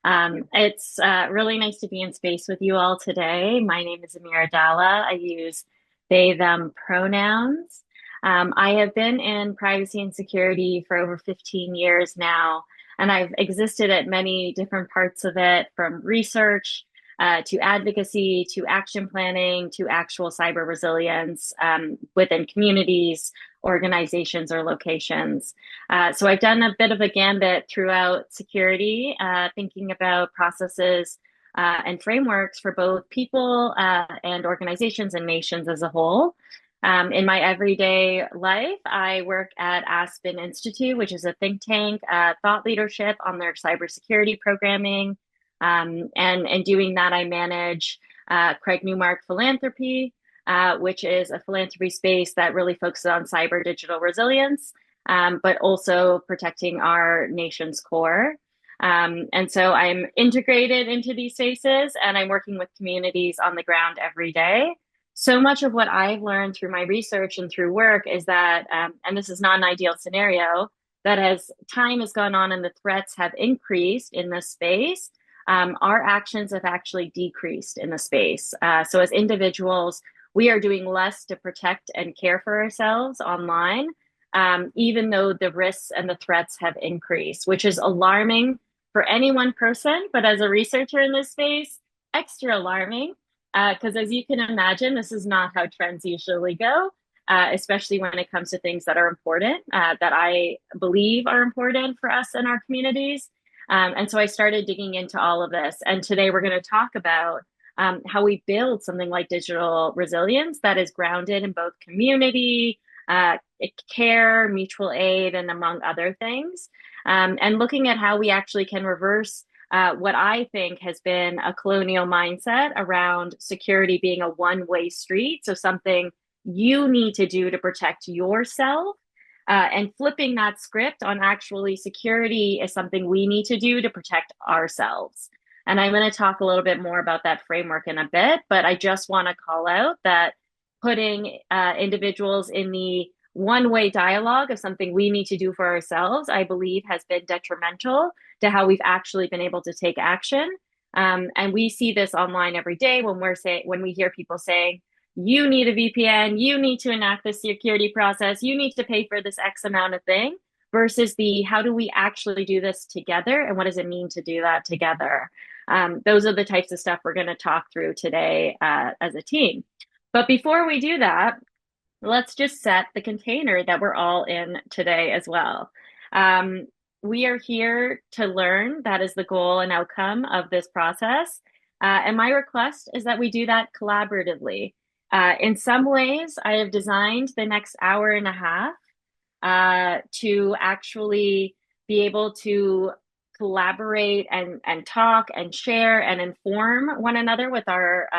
It's really nice to be in space with you all today. My name is Amira Dalla. I use they, them pronouns. I have been in privacy and security for over 15 years now, and I've existed at many different parts of it, from research to advocacy to action planning to actual cyber resilience within communities, organizations, or locations. So I've done a bit of a gambit throughout security, thinking about processes and frameworks for both people and organizations and nations as a whole. In my everyday life, I work at Aspen Institute, which is a think tank, thought leadership on their cybersecurity programming. And in doing that, I manage Craig Newmark Philanthropy, which is a philanthropy space that really focuses on cyber digital resilience, but also protecting our nation's core. And so I'm integrated into these spaces and I'm working with communities on the ground every day. So much of what I've learned through my research and through work is that, and this is not an ideal scenario, that as time has gone on and the threats have increased in this space, our actions have actually decreased in the space. So as individuals, we are doing less to protect and care for ourselves online, even though the risks and the threats have increased, which is alarming for any one person. But as a researcher in this space, extra alarming, because as you can imagine, this is not how trends usually go, especially when it comes to things that are important, that I believe are important for us and our communities. And so I started digging into all of this. And today we're going to talk about how we build something like digital resilience that is grounded in both community, care, mutual aid, and among other things. And looking at how we actually can reverse what I think has been a colonial mindset around security being a one-way street. So something you need to do to protect yourself. And flipping that script on actually security is something we need to do to protect ourselves. And I'm going to talk a little bit more about that framework in a bit, but I just want to call out that putting individuals in the one-way dialogue of something we need to do for ourselves, I believe has been detrimental to how we've actually been able to take action. And we see this online every day when we hear people saying, you need a VPN, you need to enact this security process, you need to pay for this X amount of thing, versus the how do we actually do this together and what does it mean to do that together? Those are the types of stuff we're going to talk through today as a team. But before we do that, let's just set the container that we're all in today as well. We are here to learn. That is the goal and outcome of this process. And my request is that we do that collaboratively. In some ways, I have designed the next hour and a half to actually be able to collaborate and talk and share and inform one another with our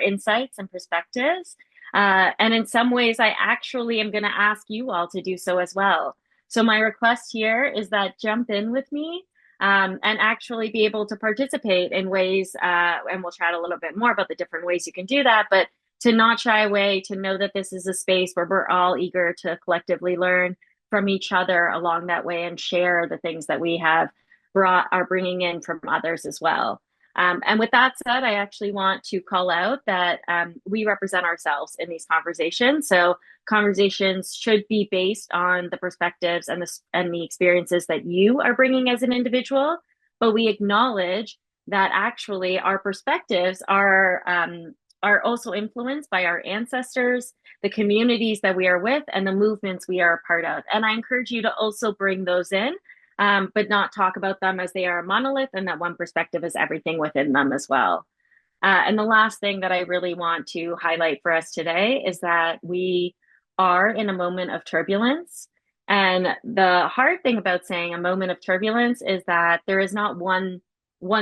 insights and perspectives. And in some ways, I actually am going to ask you all to do so as well. So my request here is that jump in with me and actually be able to participate in ways, and we'll chat a little bit more about the different ways you can do that, but to not shy away, to know that this is a space where we're all eager to collectively learn from each other along that way and share the things that we are bringing in from others as well. And with that said, I actually want to call out that we represent ourselves in these conversations. So conversations should be based on the perspectives and the experiences that you are bringing as an individual, but we acknowledge that actually our perspectives are also influenced by our ancestors, the communities that we are with, and the movements we are a part of. And I encourage you to also bring those in, but not talk about them as they are a monolith and that one perspective is everything within them as well. And the last thing that I really want to highlight for us today is that we are in a moment of turbulence. And the hard thing about saying a moment of turbulence is that there is not one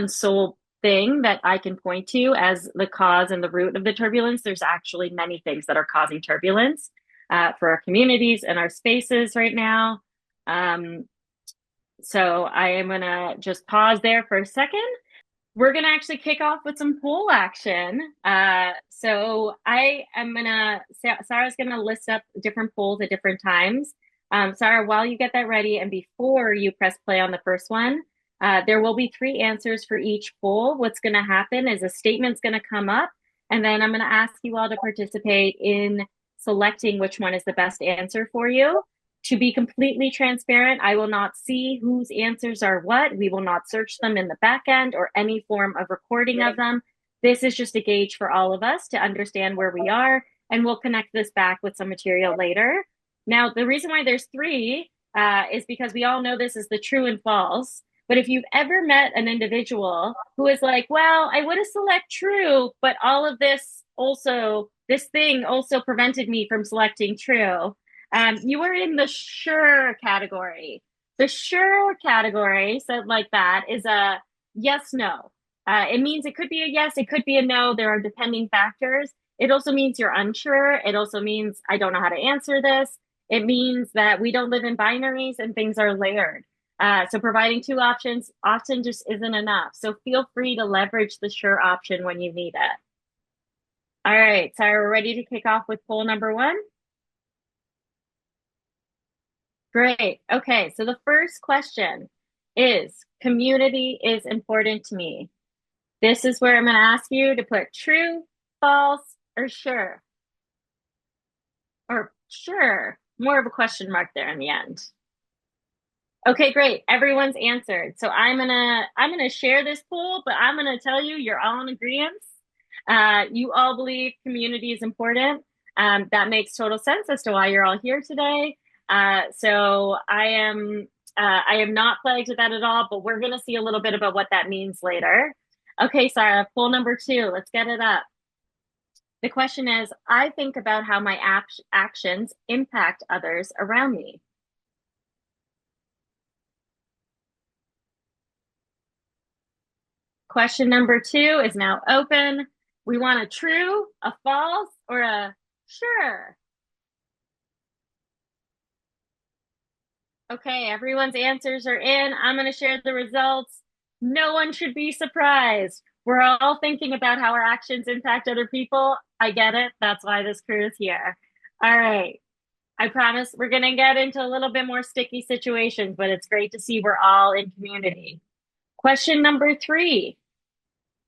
sole thing that I can point to as the cause and the root of the turbulence. There's actually many things that are causing turbulence for our communities and our spaces right now. So I am going to just pause there for a second. We're going to actually kick off with some poll action. So Sarah's going to list up different polls at different times. Sarah, while you get that ready and before you press play on the first one, There will be three answers for each poll. What's going to happen is a statement's going to come up, and then I'm going to ask you all to participate in selecting which one is the best answer for you. To be completely transparent, I will not see whose answers are what. We will not search them in the back end or any form of recording of them. This is just a gauge for all of us to understand where we are, and we'll connect this back with some material later. Now, the reason why there's three is because we all know this is the true and false. But if you've ever met an individual who is like, well, I would have select true, but all of this thing also prevented me from selecting true. You are in the sure category. The sure category, said like that, is a yes, no. It means it could be a yes, it could be a no. There are depending factors. It also means you're unsure. It also means I don't know how to answer this. It means that we don't live in binaries and things are layered. So providing two options often just isn't enough. So feel free to leverage the sure option when you need it. All right, so we're ready to kick off with poll number one. Great. Okay, so the first question is community is important to me. This is where I'm going to ask you to put true, false, or sure. Or sure, more of a question mark there in the end. Okay, great. Everyone's answered. So I'm gonna share this poll, but I'm gonna tell you you're all in agreement. You all believe community is important. That makes total sense as to why you're all here today. So I am not plagued with that at all, but we're gonna see a little bit about what that means later. Okay, Sarah, poll number two. Let's get it up. The question is, I think about how my actions impact others around me. Question number two is now open. We want a true, a false, or a sure. Okay, everyone's answers are in. I'm going to share the results. No one should be surprised. We're all thinking about how our actions impact other people. I get it. That's why this crew is here. All right. I promise we're going to get into a little bit more sticky situations, but it's great to see we're all in community. Question number three.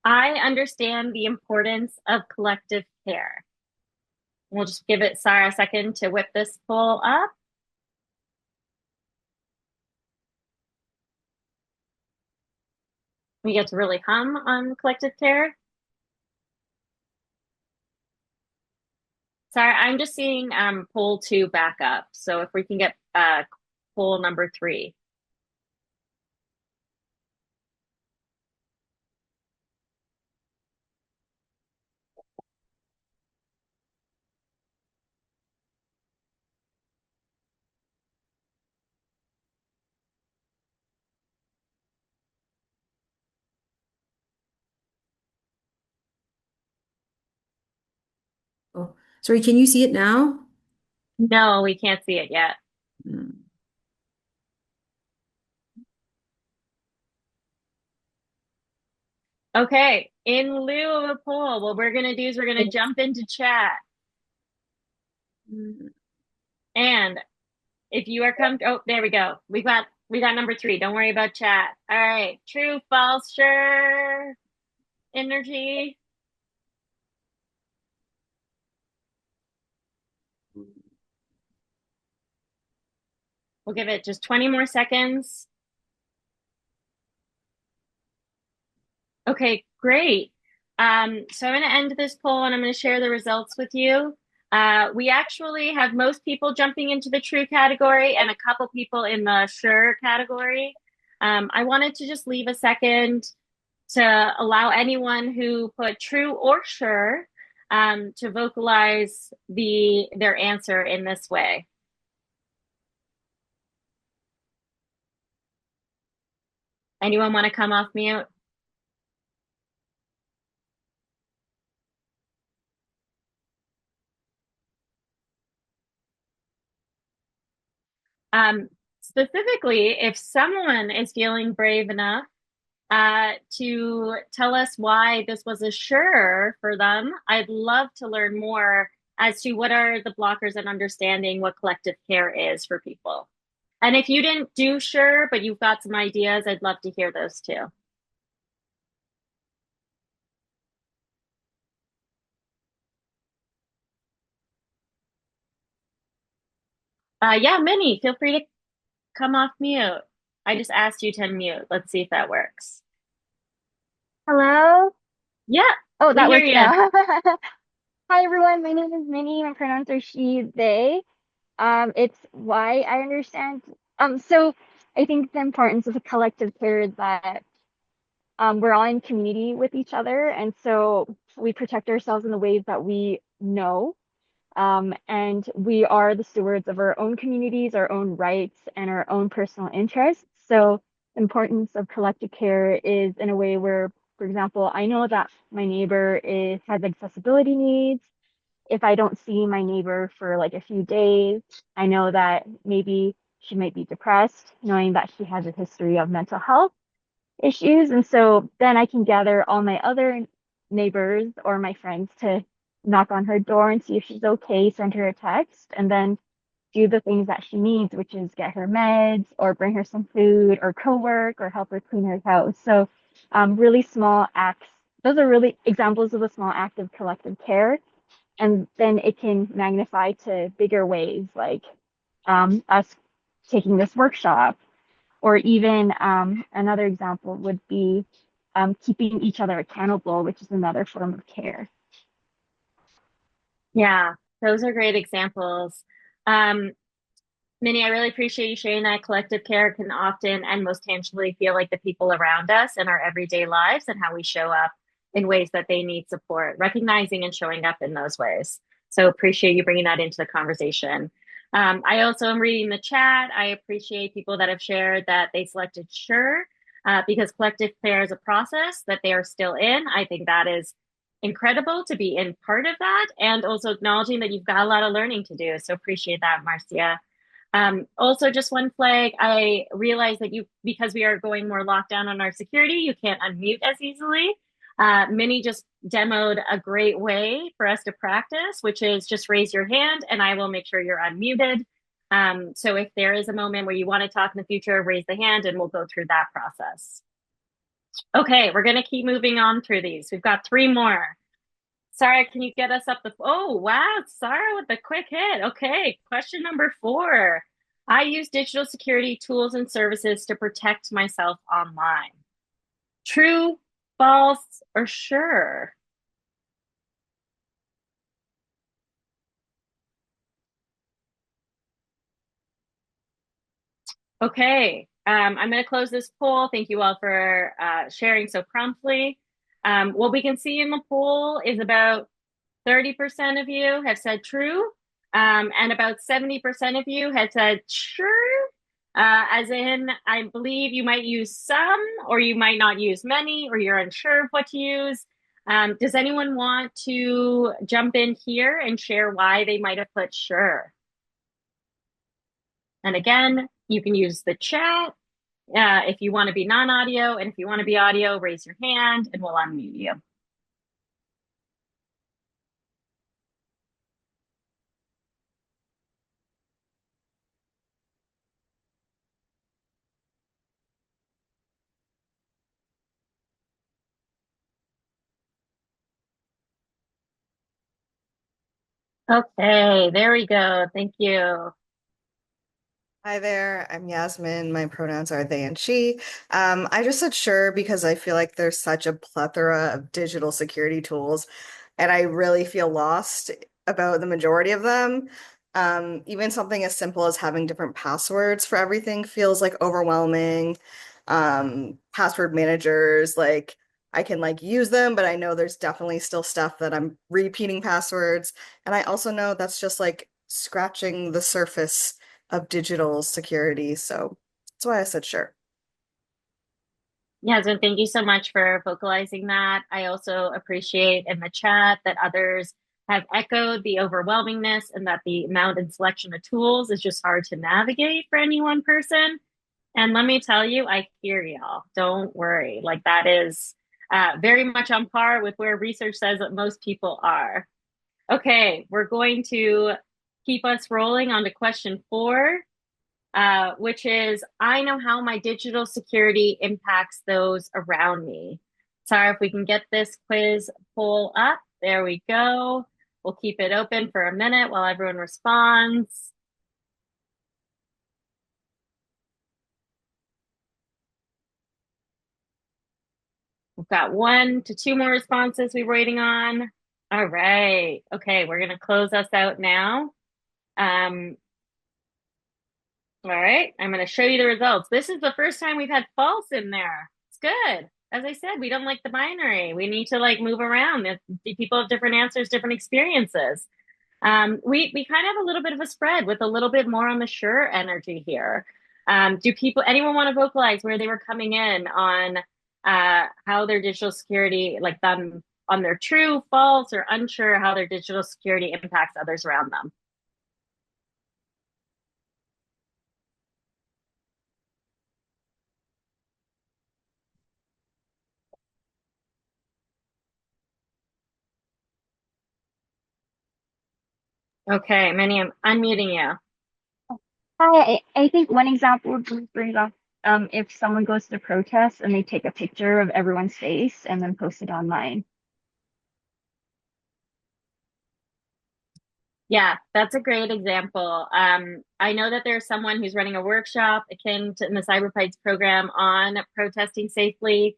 I understand the importance of collective care. We'll just give it Sarah a second to whip this poll up. We get to really hum on collective care. Sarah, I'm just seeing poll two back up. So if we can get poll number three. Oh, sorry, can you see it now? No, we can't see it yet. Hmm. Okay, in lieu of a poll, what we're going to do is we're going to jump into chat. And if you are oh, there we go. We got number three. Don't worry about chat. All right, true, false, sure, energy. We'll give it just 20 more seconds. Okay, great. So I'm going to end this poll and I'm going to share the results with you. We actually have most people jumping into the true category and a couple people in the sure category. I wanted to just leave a second to allow anyone who put true or sure to vocalize their answer in this way. Anyone want to come off mute? Specifically, if someone is feeling brave enough to tell us why this was a sure for them, I'd love to learn more as to what are the blockers and understanding what collective care is for people. And if you didn't do sure, but you've got some ideas, I'd love to hear those too. Yeah, Minnie, feel free to come off mute. I just asked you to unmute. Let's see if that works. Hello? Yeah, Oh, we that hear works you. now. Hi everyone, my name is Minnie. My pronouns are she, they. It's why I understand. So I think the importance of a collective care is that we're all in community with each other, and so we protect ourselves in the ways that we know. And we are the stewards of our own communities, our own rights, and our own personal interests. So, the importance of collective care is in a way where, for example, I know that my neighbor has accessibility needs. If I don't see my neighbor for like a few days, I know that maybe she might be depressed, knowing that she has a history of mental health issues. And so then I can gather all my other neighbors or my friends to knock on her door and see if she's okay, send her a text, and then do the things that she needs, which is get her meds or bring her some food or co-work or help her clean her house. So really small acts. Those are really examples of a small act of collective care. And then it can magnify to bigger ways like us taking this workshop or even another example would be keeping each other accountable, which is another form of care. Yeah, those are great examples. Um, Minnie, I really appreciate you sharing that collective care can often and most tangibly feel like the people around us in our everyday lives and how we show up in ways that they need support, recognizing and showing up in those ways. So appreciate you bringing that into the conversation. I also am reading the chat. I appreciate people that have shared that they selected sure because collective care is a process that they are still in. I think that is incredible to be in part of that and also acknowledging that you've got a lot of learning to do. So appreciate that, Marcia. Also, just one flag. I realize that because we are going more lockdown on our security, you can't unmute as easily. Minnie just demoed a great way for us to practice, which is just raise your hand and I will make sure you're unmuted. So if there is a moment where you want to talk in the future, raise the hand and we'll go through that process. Okay, we're going to keep moving on through these. We've got three more. Sarah, can you get us up the? Oh, wow, Sarah with the quick hit. Okay, question number four. I use digital security tools and services to protect myself online. True, false, or sure? Okay, I'm going to close this poll. Thank you all for sharing so promptly. What we can see in the poll is about 30% of you have said true, and about 70% of you had said sure, as in, I believe you might use some, or you might not use many, or you're unsure of what to use. Does anyone want to jump in here and share why they might have put sure? And again, you can use the chat if you want to be non audio, and if you want to be audio, raise your hand and we'll unmute you. Okay, there we go. Thank you. Hi there, I'm Yasmin. My pronouns are they and she. I just said sure because I feel like there's such a plethora of digital security tools, and I really feel lost about the majority of them. Even something as simple as having different passwords for everything feels like overwhelming. Password managers, like I can like use them, but I know there's definitely still stuff that I'm repeating passwords. And I also know that's just like scratching the surface of digital security. So that's why I said sure. Yasmin, thank you so much for vocalizing that. I also appreciate in the chat that others have echoed the overwhelmingness and that the amount and selection of tools is just hard to navigate for any one person. And let me tell you, I hear y'all. Don't worry. Like that is very much on par with where research says that most people are. Okay, we're going to keep us rolling on to question four. which is I know how my digital security impacts those around me. Sorry, if we can get this quiz poll up. There we go. We'll keep it open for a minute while everyone responds. We've got 1 to 2 more responses we're waiting on. All right. Okay, we're going to close us out now. All right, I'm going to show you the results. This is the first time we've had false in there. It's good. As I said, we don't like the binary. We need to like move around. People have different answers, different experiences. We kind of have a little bit of a spread with a little bit more on the sure energy here. Anyone want to vocalize where they were coming in on how their digital security, like them on their true, false, or unsure how their digital security impacts others around them? Okay, Minnie, I'm unmuting you. Hi, I think one example would be, for example, if someone goes to the protest and they take a picture of everyone's face and then post it online. Yeah, that's a great example. I know that there's someone who's running a workshop akin to in the Cyber Prides program on protesting safely.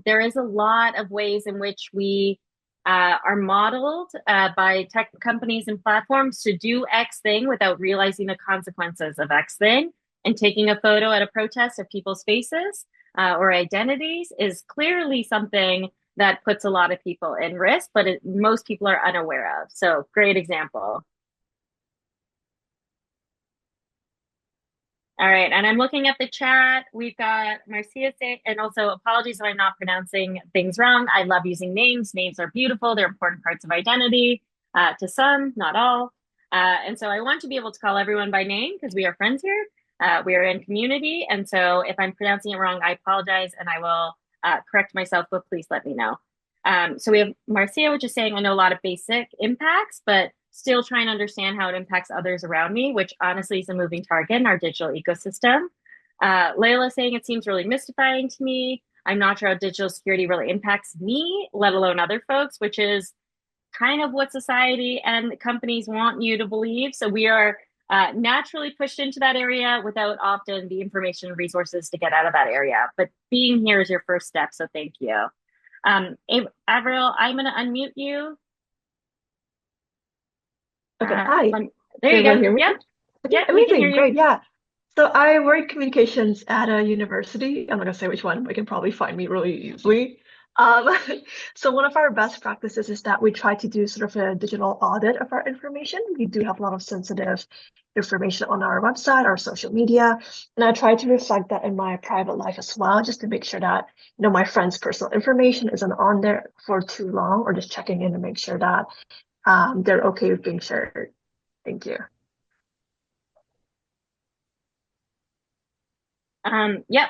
There is a lot of ways in which we are modeled by tech companies and platforms to do X thing without realizing the consequences of X thing. And taking a photo at a protest of people's faces or identities is clearly something that puts a lot of people in risk, but most people are unaware of. So great example. All right, and I'm looking at the chat. We've got Marcia saying, and also apologies if I'm not pronouncing things wrong. I love using names. Names are beautiful. They're important parts of identity to some, not all. And so I want to be able to call everyone by name because we are friends here. We are in community. And so if I'm pronouncing it wrong, I apologize and I will correct myself, but please let me know. So we have Marcia, which is saying, I know a lot of basic impacts, but still trying to understand how it impacts others around me, which honestly is a moving target in our digital ecosystem. Layla saying it seems really mystifying to me. I'm not sure how digital security really impacts me, let alone other folks, which is kind of what society and companies want you to believe. So we are naturally pushed into that area without often the information and resources to get out of that area. But being here is your first step. So thank you. Avril, I'm going to unmute you. Okay, hi. There you Can everyone go. hear me? Yep. Okay, Yep, we can hear amazing, you. great, yeah. So I work communications at a university. I'm not gonna say which one, but you can probably find me really easily. Um, so one of our best practices is that we try to do sort of a digital audit of our information. We do have a lot of sensitive information on our website, our social media, and I try to reflect that in my private life as well, just to make sure that, you know, my friends' personal information isn't on there for too long, or just checking in to make sure that they're okay with being shared. Thank you. Yep.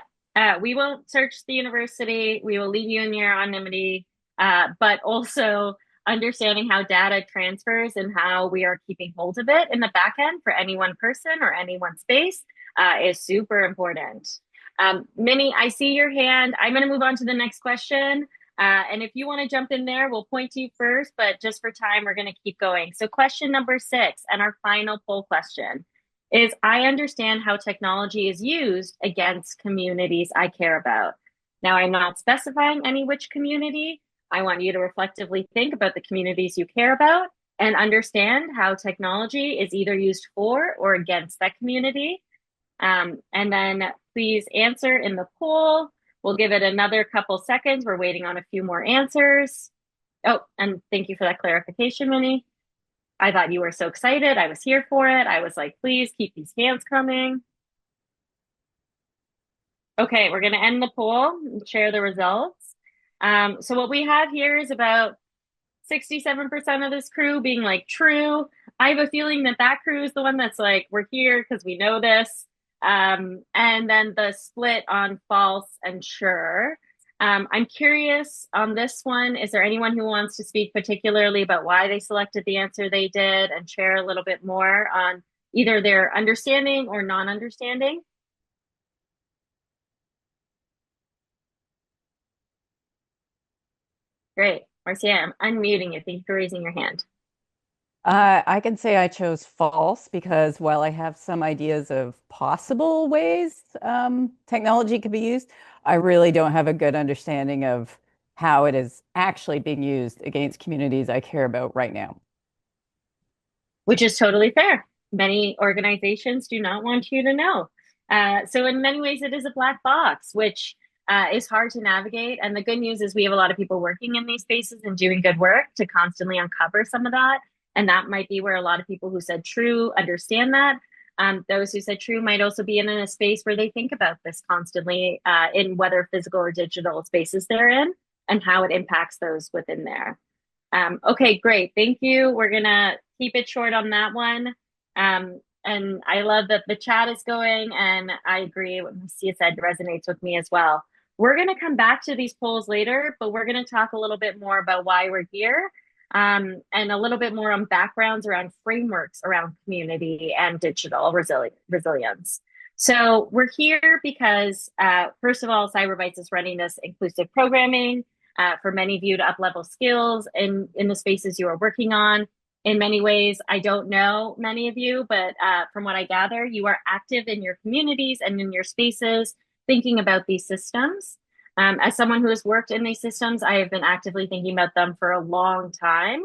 We won't search the university. We will leave you in your anonymity, but also understanding how data transfers and how we are keeping hold of it in the back end for any one person or any one space is super important. Minnie, I see your hand. I'm going to move on to the next question. And if you want to jump in there, we'll point to you first, but just for time, we're going to keep going. So question number 6 and our final poll question is I understand how technology is used against communities I care about. Now, I'm not specifying any which community. I want you to reflectively think about the communities you care about and understand how technology is either used for or against that community. And then please answer in the poll. We'll give it another couple seconds. We're waiting on a few more answers. Oh, and thank you for that clarification, Minnie. I thought you were so excited. I was here for it. I was like, please keep these hands coming. Okay, we're going to end the poll and share the results. So what we have here is about 67% of this crew being like true. I have a feeling that that crew is the one that's like, we're here because we know this. And then the split on false and sure. I'm curious on this one, is there anyone who wants to speak particularly about why they selected the answer they did and share a little bit more on either their understanding or non-understanding? Great. Marcia, I'm unmuting you. Thank you for raising your hand. I can say I chose false because while I have some ideas of possible ways technology can be used, I really don't have a good understanding of how it is actually being used against communities I care about right now. Which is totally fair. Many organizations do not want you to know. So in many ways, it is a black box, which is hard to navigate. And the good news is we have a lot of people working in these spaces and doing good work to constantly uncover some of that. And that might be where a lot of people who said true understand that. Those who said true might also be in a space where they think about this constantly in whether physical or digital spaces they're in and how it impacts those within there. Okay, great. Thank you. We're going to keep it short on that one. And I love that the chat is going, and I agree what Marcia said resonates with me as well. We're going to come back to these polls later, but we're going to talk a little bit more about why we're here and a little bit more on backgrounds around frameworks around community and digital resilience. So we're here because, first of all, Cyberbytes is running this inclusive programming for many of you to up-level skills in the spaces you are working on. In many ways, I don't know many of you, but from what I gather, you are active in your communities and in your spaces thinking about these systems. As someone who has worked in these systems, I have been actively thinking about them for a long time.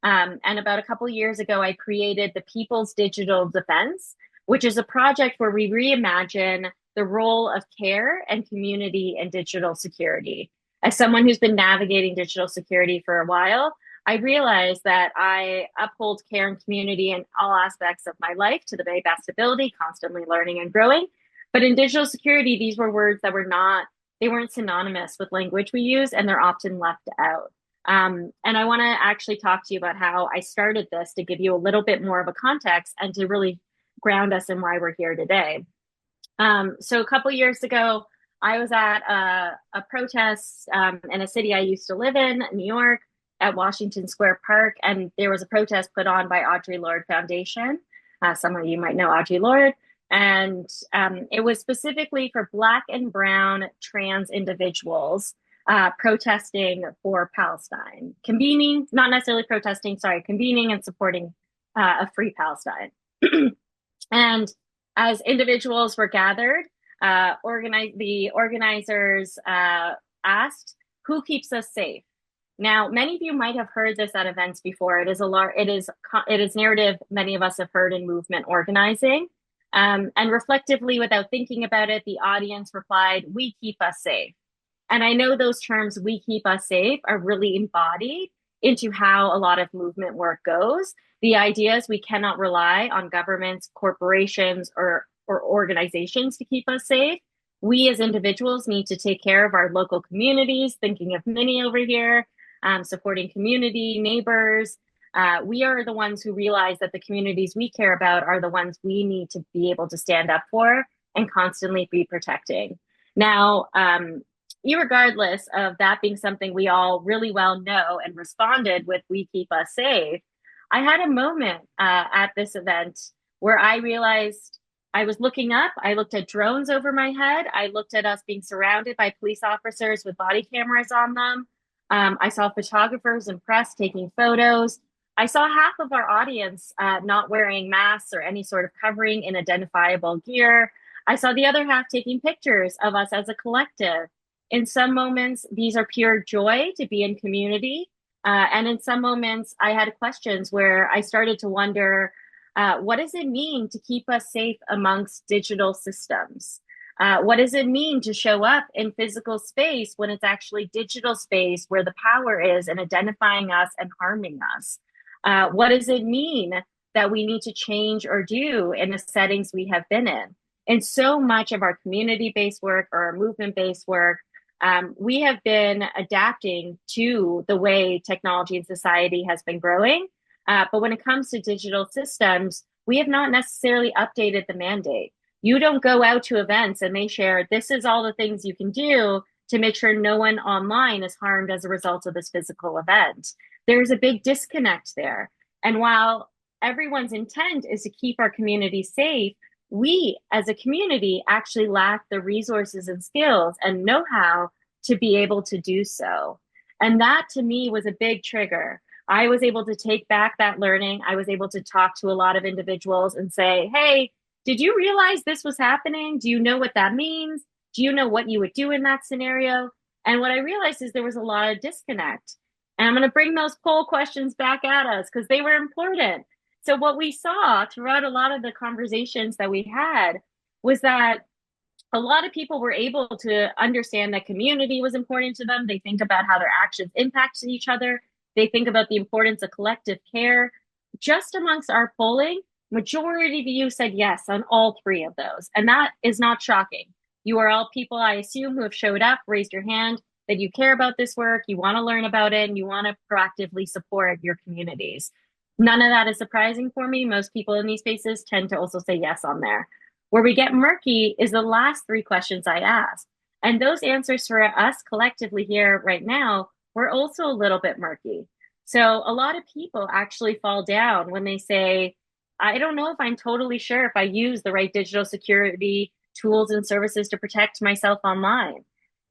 And about a couple of years ago, I created the People's Digital Defense, which is a project where we reimagine the role of care and community in digital security. As someone who's been navigating digital security for a while, I realized that I uphold care and community in all aspects of my life to the very best ability, constantly learning and growing. But in digital security, these were words that they weren't synonymous with language we use, and they're often left out. And I want to actually talk to you about how I started this to give you a little bit more of a context and to really ground us in why we're here today. So a couple years ago, I was at a protest in a city I used to live in, New York, at Washington Square Park, and there was a protest put on by Audre Lorde Foundation. Some of you might know Audre Lorde. And it was specifically for Black and Brown trans individuals protesting for Palestine. Convening, not necessarily protesting, sorry, convening and supporting a free Palestine. And as individuals were gathered, the organizers asked, "Who keeps us safe?" Now, many of you might have heard this at events before. It is narrative many of us have heard in movement organizing. And reflectively, without thinking about it, the audience replied, "We keep us safe." And I know those terms, "we keep us safe," are really embodied into how a lot of movement work goes. The idea is we cannot rely on governments, corporations, or organizations to keep us safe. We as individuals need to take care of our local communities, thinking of Minnie over here, supporting community, neighbors. We are the ones who realize that the communities we care about are the ones we need to be able to stand up for and constantly be protecting. Now, irregardless of that being something we all really well know and responded with, "We keep us safe," I had a moment at this event where I realized I was looking up. I looked at drones over my head. I looked at us being surrounded by police officers with body cameras on them. I saw photographers and press taking photos. I saw half of our audience not wearing masks or any sort of covering in identifiable gear. I saw the other half taking pictures of us as a collective. In some moments, these are pure joy to be in community. And in some moments, I had questions where I started to wonder, what does it mean to keep us safe amongst digital systems? What does it mean to show up in physical space when it's actually digital space where the power is in identifying us and harming us? What does it mean that we need to change or do in the settings we have been in? In so much of our community-based work or our movement-based work, we have been adapting to the way technology and society has been growing. But when it comes to digital systems, we have not necessarily updated the mandate. You don't go out to events and they share, "This is all the things you can do to make sure no one online is harmed as a result of this physical event." There's a big disconnect there. And while everyone's intent is to keep our community safe, we as a community actually lack the resources and skills and know-how to be able to do so. And that to me was a big trigger. I was able to take back that learning. I was able to talk to a lot of individuals and say, hey, did you realize this was happening? Do you know what that means? Do you know what you would do in that scenario? And what I realized is there was a lot of disconnect. And I'm going to bring those poll questions back at us because they were important. So what we saw throughout a lot of the conversations that we had was that a lot of people were able to understand that community was important to them. They think about how their actions impacted each other. They think about the importance of collective care. Just amongst our polling, majority of you said yes on all three of those. And that is not shocking. You are all people, I assume, who have showed up, raised your hand, that you care about this work, you want to learn about it, and you want to proactively support your communities. None of that is surprising for me. Most people in these spaces tend to also say yes on there. Where we get murky is the last three questions I asked. And those answers for us collectively here right now were also a little bit murky. So a lot of people actually fall down when they say, I don't know if I'm totally sure if I use the right digital security tools and services to protect myself online.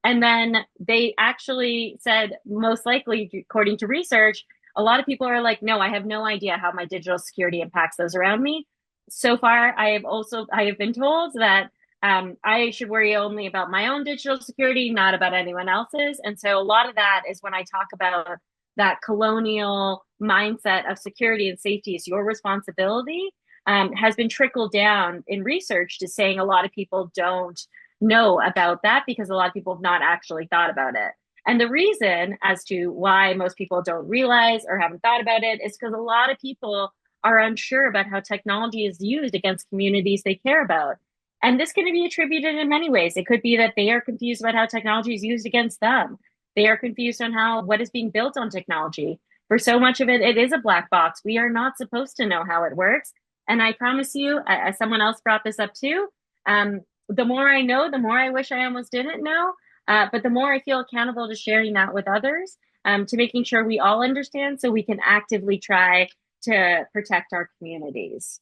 And then they actually said, most likely, according to research, a lot of people are like, no, I have no idea how my digital security impacts those around me. So far, I have been told that I should worry only about my own digital security, not about anyone else's. And so a lot of that is when I talk about that colonial mindset of security and safety is your responsibility, has been trickled down in research to saying a lot of people don't know about that because a lot of people have not actually thought about it. And the reason as to why most people don't realize or haven't thought about it is because a lot of people are unsure about how technology is used against communities they care about. And this can be attributed in many ways. It could be that they are confused about how technology is used against them. They are confused on what is being built on technology. For so much of it, it is a black box. We are not supposed to know how it works. And I promise you, as someone else brought this up too, the more I know, the more I wish I almost didn't know. But the more I feel accountable to sharing that with others, to making sure we all understand so we can actively try to protect our communities.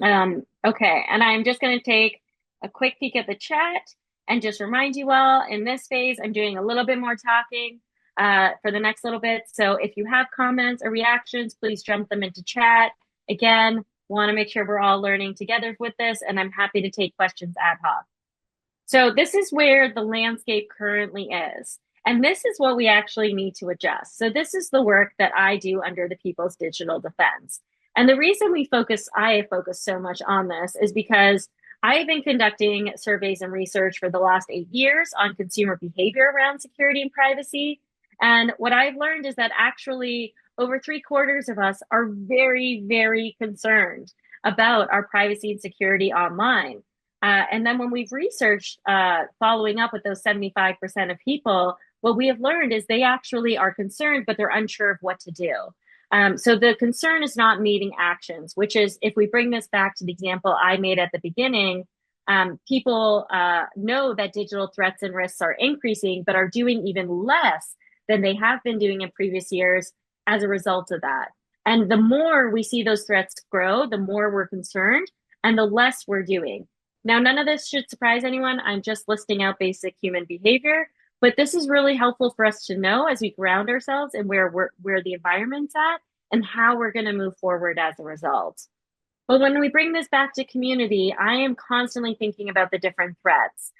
Okay, and I'm just going to take a quick peek at the chat and just remind you all, in this phase, I'm doing a little bit more talking for the next little bit. So if you have comments or reactions, please jump them into chat. Again, want to make sure we're all learning together with this, and I'm happy to take questions ad hoc. So this is where the landscape currently is. And this is what we actually need to adjust. So this is the work that I do under the People's Digital Defense. And the reason I have focused so much on this is because I have been conducting surveys and research for the last 8 years on consumer behavior around security and privacy. And what I've learned is that actually over 3/4 of us are very, very concerned about our privacy and security online. And then when we've researched following up with those 75% of people, what we have learned is they actually are concerned, but they're unsure of what to do. So the concern is not meeting actions, which is, if we bring this back to the example I made at the beginning, people know that digital threats and risks are increasing, but are doing even less than they have been doing in previous years as a result of that. And the more we see those threats grow, the more we're concerned and the less we're doing. Now, none of this should surprise anyone. I'm just listing out basic human behavior, but this is really helpful for us to know as we ground ourselves and where the environment's at and how we're going to move forward as a result. But when we bring this back to community, I am constantly thinking about the different threats.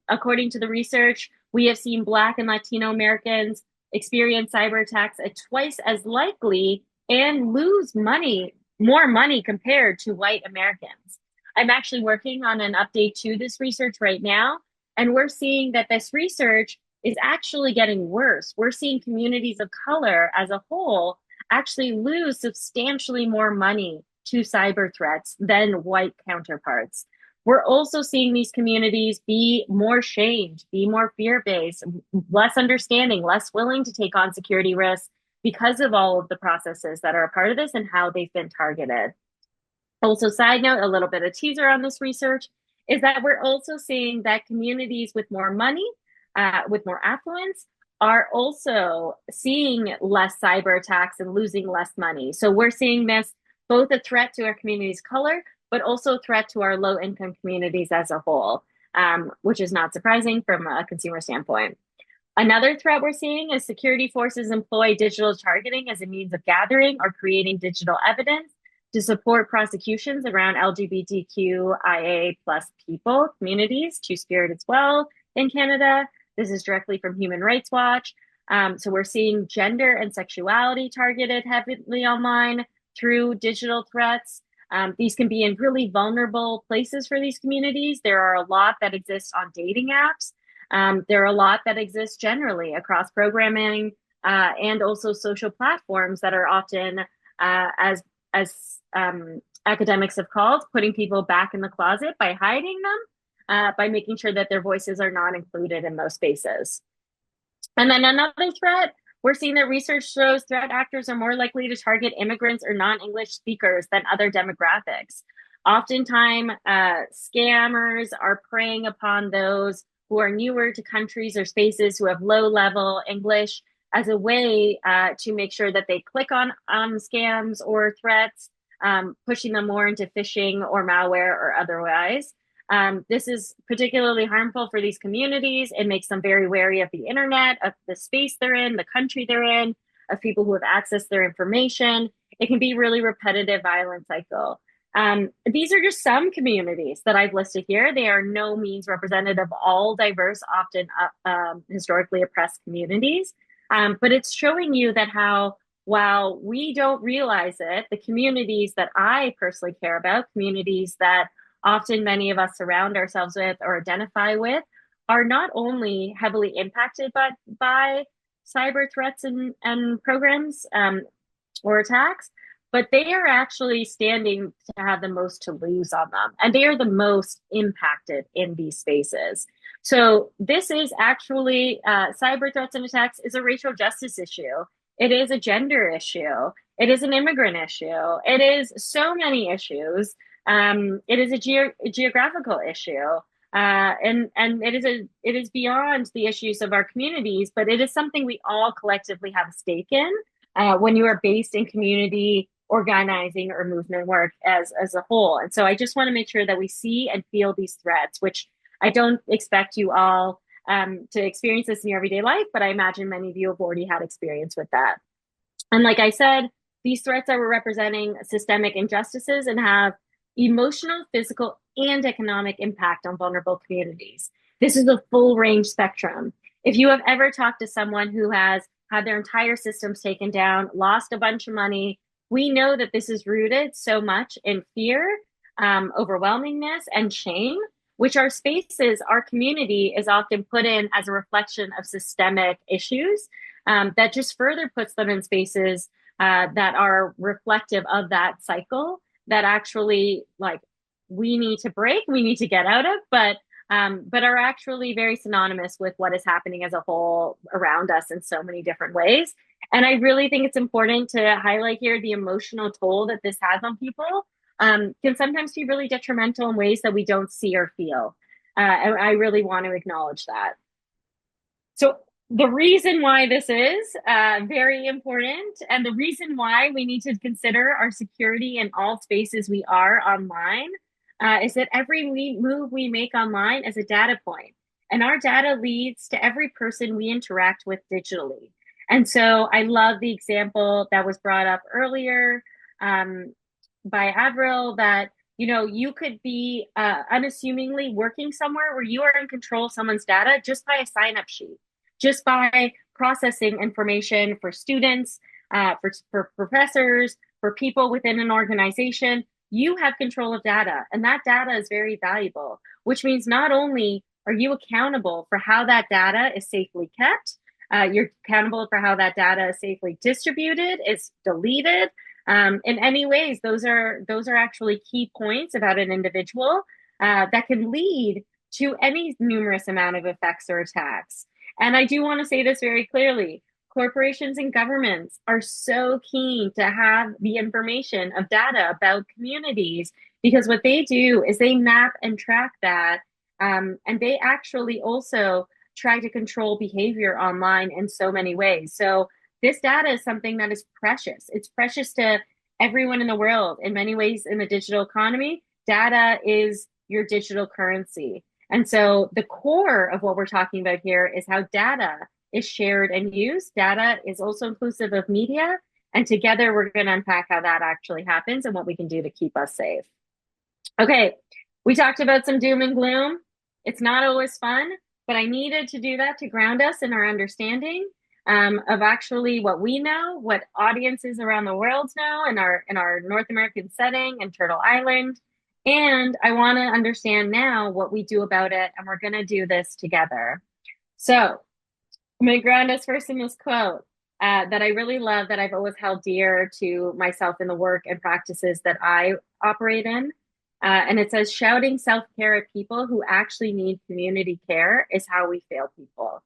According to the research, we have seen Black and Latino Americans experience cyber attacks at twice as likely and lose more money compared to white Americans. I'm actually working on an update to this research right now, and we're seeing that this research is actually getting worse. We're seeing communities of color as a whole actually lose substantially more money to cyber threats than white counterparts. We're also seeing these communities be more shamed, be more fear-based, less understanding, less willing to take on security risks because of all of the processes that are a part of this and how they've been targeted. Also, side note, a little bit of teaser on this research is that we're also seeing that communities with more money, with more affluence, are also seeing less cyber attacks and losing less money. So we're seeing this both a threat to our community's color, but also a threat to our low-income communities as a whole, which is not surprising from a consumer standpoint. Another threat we're seeing is security forces employ digital targeting as a means of gathering or creating digital evidence to support prosecutions around LGBTQIA plus people, communities, Two-Spirit as well in Canada. This is directly from Human Rights Watch. So we're seeing gender and sexuality targeted heavily online through digital threats. These can be in really vulnerable places for these communities. There are a lot that exist on dating apps. There are a lot that exist generally across programming and also social platforms that are often, as academics have called, putting people back in the closet by hiding them, by making sure that their voices are not included in those spaces. And then another threat, we're seeing that research shows threat actors are more likely to target immigrants or non-English speakers than other demographics. Oftentimes, scammers are preying upon those who are newer to countries or spaces, who have low-level English, as a way to make sure that they click on scams or threats, pushing them more into phishing or malware or otherwise. This is particularly harmful for these communities. It makes them very wary of the internet, of the space they're in, the country they're in, of people who have accessed their information. It can be a really repetitive, violent cycle. These are just some communities that I've listed here. They are no means representative of all diverse, often historically oppressed communities. But it's showing you that how, while we don't realize it, the communities that I personally care about, communities that often many of us surround ourselves with or identify with, are not only heavily impacted by cyber threats and programs or attacks, but they are actually standing to have the most to lose on them. And they are the most impacted in these spaces. So this is actually, cyber threats and attacks is a racial justice issue. It is a gender issue. It is an immigrant issue. It is so many issues. It is a geographical issue. And it is beyond the issues of our communities, but it is something we all collectively have a stake in when you are based in community organizing or movement work as a whole. And so I just want to make sure that we see and feel these threats, which I don't expect you all to experience this in your everyday life, but I imagine many of you have already had experience with that. And like I said, these threats are representing systemic injustices and have emotional, physical, and economic impact on vulnerable communities. This is a full range spectrum. If you have ever talked to someone who has had their entire systems taken down, lost a bunch of money, we know that this is rooted so much in fear, overwhelmingness, and shame, which our spaces, our community is often put in as a reflection of systemic issues that just further puts them in spaces that are reflective of that cycle that actually, like, we need to break, we need to get out of, but are actually very synonymous with what is happening as a whole around us in so many different ways. And I really think it's important to highlight here the emotional toll that this has on people can sometimes be really detrimental in ways that we don't see or feel. And I really want to acknowledge that. So the reason why this is very important, and the reason why we need to consider our security in all spaces we are online, is that every move we make online is a data point, and our data leads to every person we interact with digitally. And so I love the example that was brought up earlier by Avril, that you could be unassumingly working somewhere where you are in control of someone's data just by a sign-up sheet, just by processing information for students, for professors, for people within an organization. You have control of data, and that data is very valuable, which means not only are you accountable for how that data is safely kept, you're accountable for how that data is safely distributed, is deleted. In any ways, those are actually key points about an individual that can lead to any numerous amount of effects or attacks. And I do want to say this very clearly. Corporations and governments are so keen to have the information of data about communities, because what they do is they map and track that. And they actually also try to control behavior online in so many ways. So this data is something that is precious. It's precious to everyone in the world. In many ways, in the digital economy, data is your digital currency. And so the core of what we're talking about here is how data is shared and used. Data is also inclusive of media. And together, we're going to unpack how that actually happens and what we can do to keep us safe. Okay, we talked about some doom and gloom. It's not always fun, but I needed to do that to ground us in our understanding of actually what we know, what audiences around the world know in our North American setting and Turtle Island. And I want to understand now what we do about it, and we're going to do this together. So I'm going to ground us first in this quote that I really love, that I've always held dear to myself in the work and practices that I operate in. And it says, shouting self-care at people who actually need community care is how we fail people.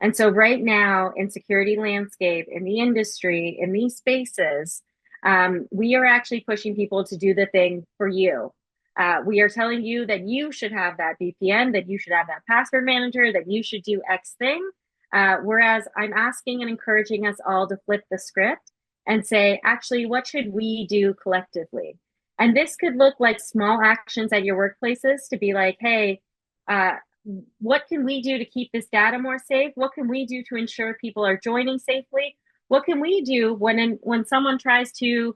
And so right now in security landscape, in the industry, in these spaces, we are actually pushing people to do the thing for you. We are telling you that you should have that VPN, that you should have that password manager, that you should do X thing. Whereas I'm asking and encouraging us all to flip the script and say, actually, what should we do collectively? And this could look like small actions at your workplaces to be like, hey, what can we do to keep this data more safe? What can we do to ensure people are joining safely? What can we do when someone tries to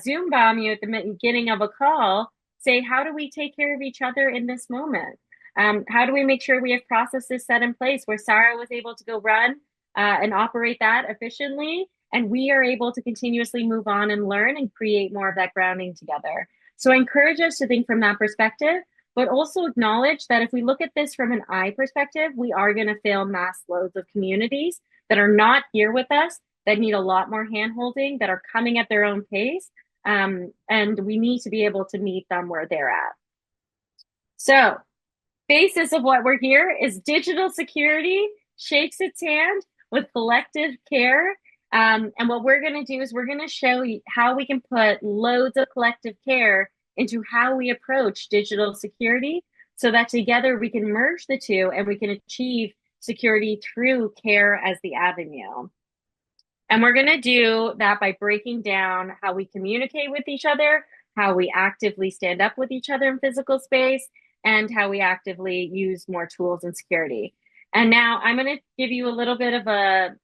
Zoom bomb you at the beginning of a call? Say, how do we take care of each other in this moment? How do we make sure we have processes set in place where Sarah was able to go run and operate that efficiently, and we are able to continuously move on and learn and create more of that grounding together. So I encourage us to think from that perspective, but also acknowledge that if we look at this from an I perspective, we are going to fail mass loads of communities that are not here with us, that need a lot more handholding, that are coming at their own pace. And we need to be able to meet them where they're at. So, basis of what we're here is digital security shakes its hand with collective care. And what we're going to do is we're going to show you how we can put loads of collective care into how we approach digital security so that together we can merge the two and we can achieve security through care as the avenue. And we're going to do that by breaking down how we communicate with each other, how we actively stand up with each other in physical space, and how we actively use more tools in security. And now I'm going to give you a little bit of a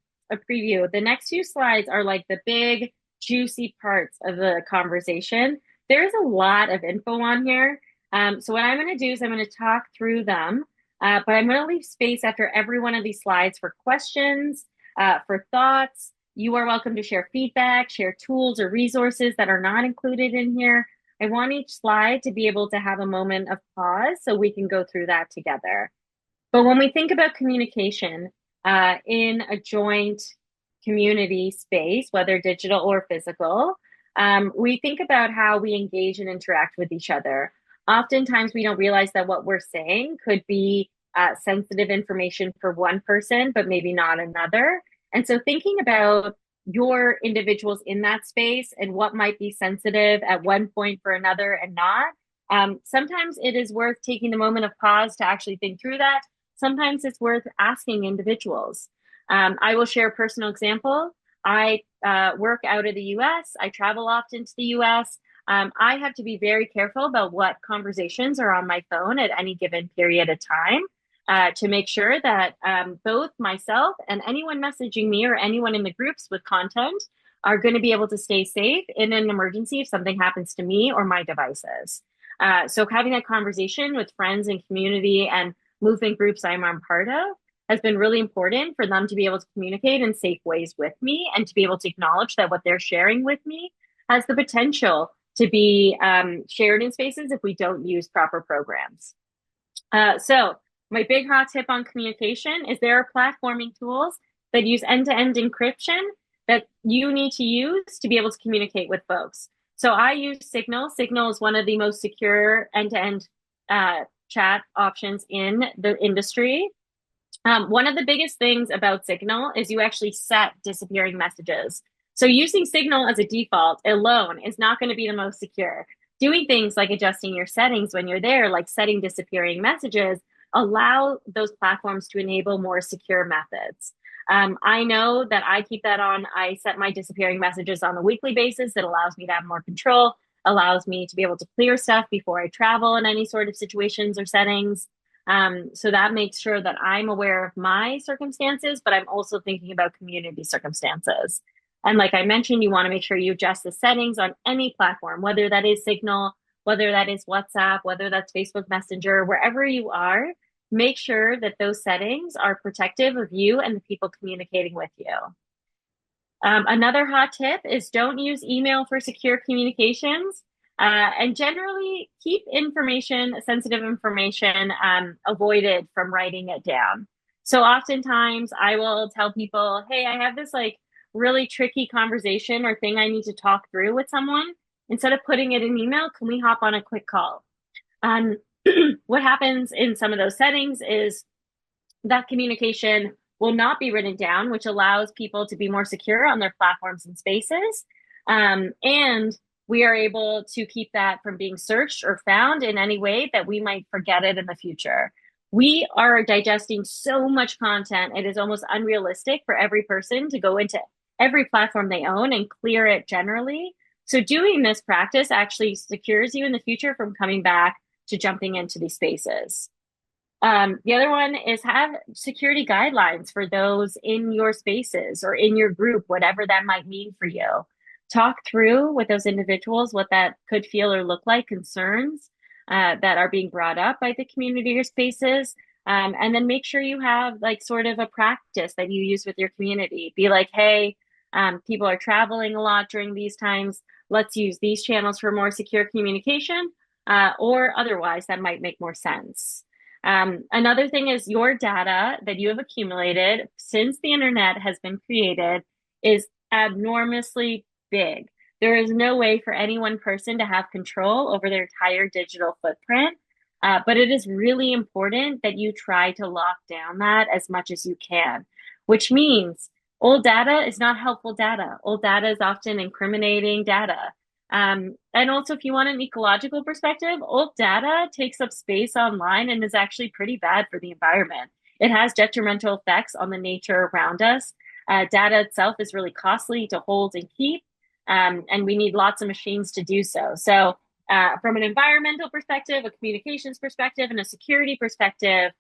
preview. The next few slides are like the big, juicy parts of the conversation. There's a lot of info on here. So what I'm going to do is I'm going to talk through them, but I'm going to leave space after every one of these slides for questions, for thoughts. You are welcome to share feedback, share tools or resources that are not included in here. I want each slide to be able to have a moment of pause so we can go through that together. But when we think about communication in a joint community space, whether digital or physical, we think about how we engage and interact with each other. Oftentimes, we don't realize that what we're saying could be sensitive information for one person, but maybe not another. And so thinking about your individuals in that space and what might be sensitive at one point for another and not, sometimes it is worth taking the moment of pause to actually think through that. Sometimes it's worth asking individuals. I will share a personal example. I work out of the US. I travel often to the US. I have to be very careful about what conversations are on my phone at any given period of time to make sure that both myself and anyone messaging me or anyone in the groups with content are going to be able to stay safe in an emergency if something happens to me or my devices. So having that conversation with friends and community and movement groups I'm a part of has been really important for them to be able to communicate in safe ways with me and to be able to acknowledge that what they're sharing with me has the potential to be shared in spaces if we don't use proper programs. So my big hot tip on communication is there are platforming tools that use end-to-end encryption that you need to use to be able to communicate with folks. So I use Signal. Signal is one of the most secure end-to-end chat options in the industry. One of the biggest things about Signal is you actually set disappearing messages. So using Signal as a default alone is not going to be the most secure. Doing things like adjusting your settings when you're there, like setting disappearing messages, allow those platforms to enable more secure methods. I know that I keep that on. I set my disappearing messages on a weekly basis. It allows me to have more control, allows me to be able to clear stuff before I travel in any sort of situations or settings. So that makes sure that I'm aware of my circumstances, but I'm also thinking about community circumstances. And like I mentioned, you want to make sure you adjust the settings on any platform, whether that is Signal, whether that is WhatsApp, whether that's Facebook Messenger, wherever you are, make sure that those settings are protective of you and the people communicating with you. Another hot tip is don't use email for secure communications. And generally keep information, sensitive information, avoided from writing it down. So oftentimes I will tell people, hey, I have this like really tricky conversation or thing I need to talk through with someone. Instead of putting it in email, can we hop on a quick call? What happens in some of those settings is that communication will not be written down, which allows people to be more secure on their platforms and spaces. And we are able to keep that from being searched or found in any way that we might forget it in the future. We are digesting so much content, it is almost unrealistic for every person to go into every platform they own and clear it generally. So doing this practice actually secures you in the future from coming back to jumping into these spaces. The other one is have security guidelines for those in your spaces or in your group, whatever that might mean for you. Talk through with those individuals what that could feel or look like, concerns that are being brought up by the community or spaces. And then make sure you have like sort of a practice that you use with your community. Be like, hey, people are traveling a lot during these times. Let's use these channels for more secure communication, or otherwise that might make more sense. Another thing is your data that you have accumulated since the internet has been created is abnormously big. There is no way for any one person to have control over their entire digital footprint. But it is really important that you try to lock down that as much as you can, which means old data is not helpful data. Old data is often incriminating data. And also, if you want an ecological perspective, old data takes up space online and is actually pretty bad for the environment. It has detrimental effects on the nature around us. Data itself is really costly to hold and keep, and we need lots of machines to do so. So, from an environmental perspective, a communications perspective, and a security perspective,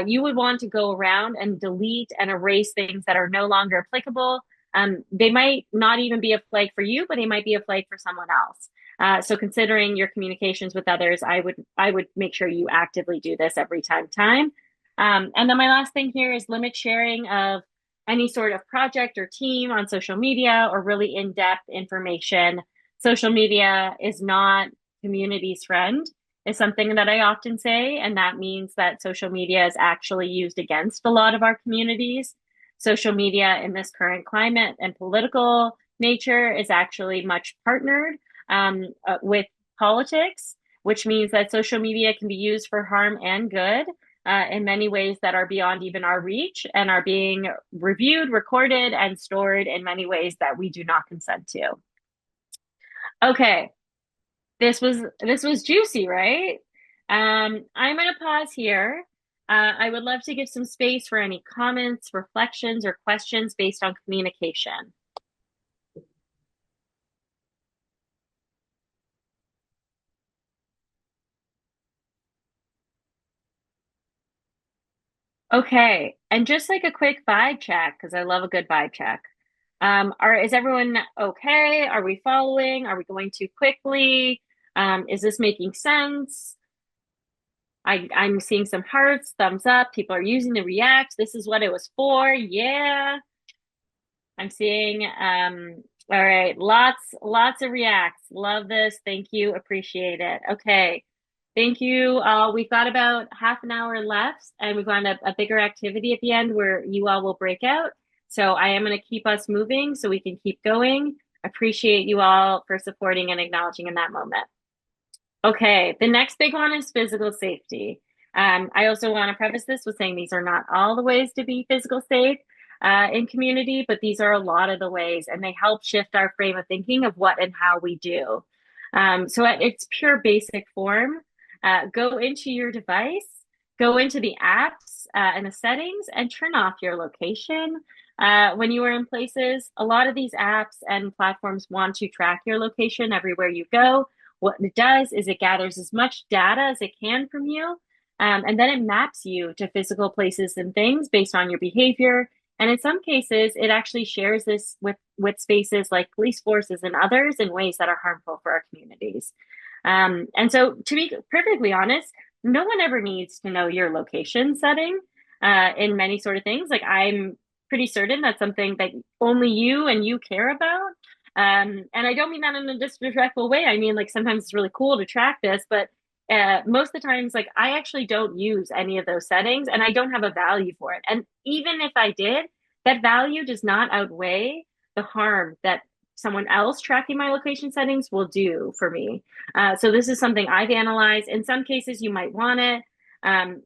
you would want to go around and delete and erase things that are no longer applicable. They might not even be a flag for you, but they might be a flag for someone else. So considering your communications with others, I would make sure you actively do this every time. And then my last thing here is limit sharing of any sort of project or team on social media or really in-depth information. Social media is not community's friend, is something that I often say, and that means that social media is actually used against a lot of our communities. Social media in this current climate and political nature is actually much partnered with politics, which means that social media can be used for harm and good in many ways that are beyond even our reach and are being reviewed, recorded, and stored in many ways that we do not consent to. Okay, this was juicy, right? I'm going to pause here. I would love to give some space for any comments, reflections, or questions based on communication. Okay, and just like a quick vibe check, because I love a good vibe check. Is everyone okay? Are we following? Are we going too quickly? Is this making sense? I'm seeing some hearts, thumbs up. People are using the React. This is what it was for. Yeah. I'm seeing, all right, lots of Reacts. Love this. Thank you. Appreciate it. Okay. Thank you all. We've got about half an hour left and we've got a bigger activity at the end where you all will break out. So I am going to keep us moving so we can keep going. Appreciate you all for supporting and acknowledging in that moment. Okay, the next big one is physical safety. I also want to preface this with saying these are not all the ways to be physical safe in community, but these are a lot of the ways, and they help shift our frame of thinking of what and how we do. So at its pure basic form, go into your device, go into the apps and the settings, and turn off your location. when you are in places. A lot of these apps and platforms want to track your location everywhere you go. What it does is it gathers as much data as it can from you, and then it maps you to physical places and things based on your behavior. And in some cases, it actually shares this with spaces like police forces and others in ways that are harmful for our communities. And so, to be perfectly honest, no one ever needs to know your location setting in many sort of things. Like, I'm pretty certain that's something that only you and you care about. And I don't mean that in a disrespectful way. I mean, like, sometimes it's really cool to track this, but most of the times, like, I actually don't use any of those settings and I don't have a value for it. And even if I did, that value does not outweigh the harm that someone else tracking my location settings will do for me. So this is something I've analyzed. In some cases, you might want it.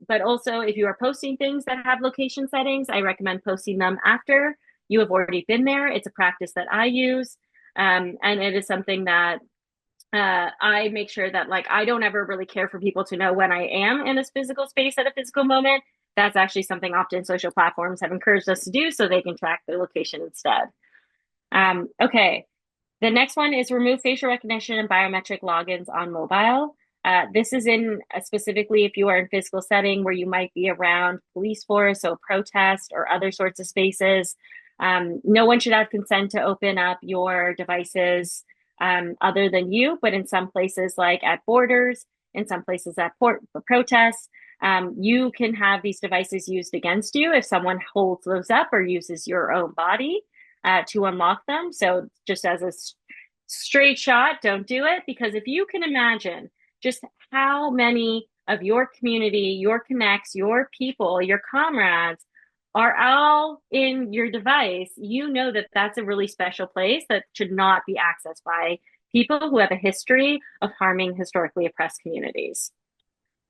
But also, if you are posting things that have location settings, I recommend posting them after you have already been there. It's a practice that I use. And it is something that I make sure that, like, I don't ever really care for people to know when I am in this physical space at a physical moment. That's actually something often social platforms have encouraged us to do so they can track their location instead. Okay, the next one is remove facial recognition and biometric logins on mobile. This is in specifically if you are in physical setting where you might be around police force or protest or other sorts of spaces. No one should have consent to open up your devices other than you, but in some places like at borders, in some places at protests, you can have these devices used against you if someone holds those up or uses your own body to unlock them. So just as a straight shot, don't do it, because if you can imagine just how many of your community, your connects, your people, your comrades are all in your device, you know that that's a really special place that should not be accessed by people who have a history of harming historically oppressed communities.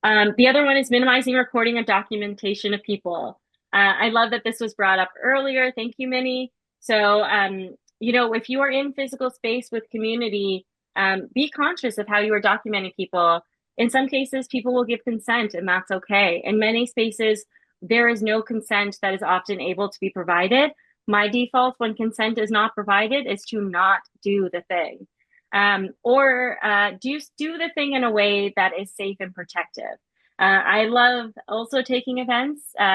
The other one is minimizing recording and documentation of people. I love that this was brought up earlier. Thank you, Minnie. So, if you are in physical space with community, be conscious of how you are documenting people. In some cases, people will give consent, and that's okay. In many spaces, there is no consent that is often able to be provided. My default when consent is not provided is to not do the thing. Or do the thing in a way that is safe and protective. I love also taking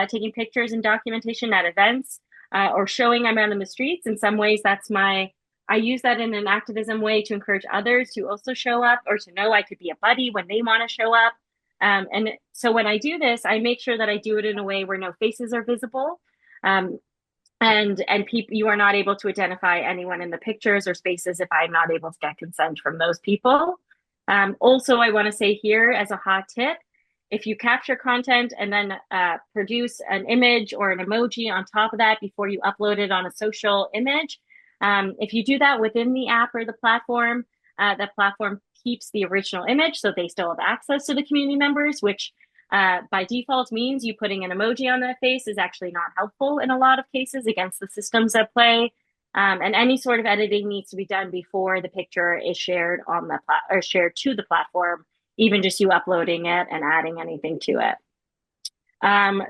taking pictures and documentation at events, or showing I'm out in the streets. In some ways, I use that in an activism way to encourage others to also show up, or to know I could be a buddy when they want to show up. And so when I do this, I make sure that I do it in a way where no faces are visible. And people, you are not able to identify anyone in the pictures or spaces if I'm not able to get consent from those people. Also, I want to say here as a hot tip, if you capture content and then produce an image or an emoji on top of that before you upload it on a social image, if you do that within the app or the platform keeps the original image, so they still have access to the community members, which by default means you putting an emoji on that face is actually not helpful in a lot of cases against the systems at play. And any sort of editing needs to be done before the picture is shared on the or shared to the platform, even just you uploading it and adding anything to it.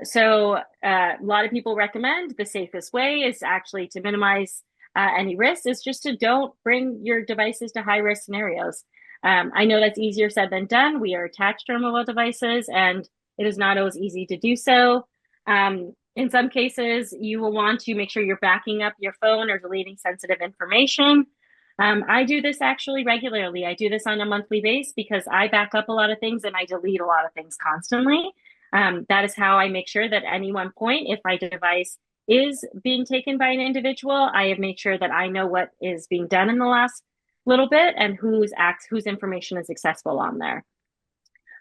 So a lot of people recommend the safest way is actually to minimize any risks is just to don't bring your devices to high risk scenarios. I know that's easier said than done. We are attached to our mobile devices and it is not always easy to do so. In some cases, you will want to make sure you're backing up your phone or deleting sensitive information. I do this actually regularly. I do this on a monthly basis because I back up a lot of things and I delete a lot of things constantly. That is how I make sure that at any one point, if my device is being taken by an individual, I have made sure that I know what is being done in the last little bit and whose information is accessible on there.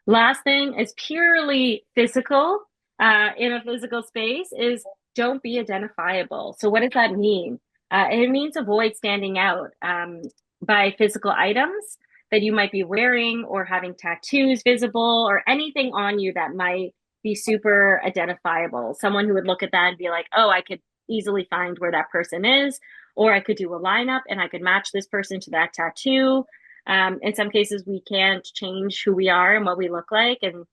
Last thing is purely physical in a physical space is don't be identifiable. So what does that mean? It means avoid standing out by physical items that you might be wearing or having tattoos visible or anything on you that might be super identifiable. Someone who would look at that and be like, oh, I could easily find where that person is, or I could do a lineup and I could match this person to that tattoo. In some cases, we can't change who we are and what we look like, and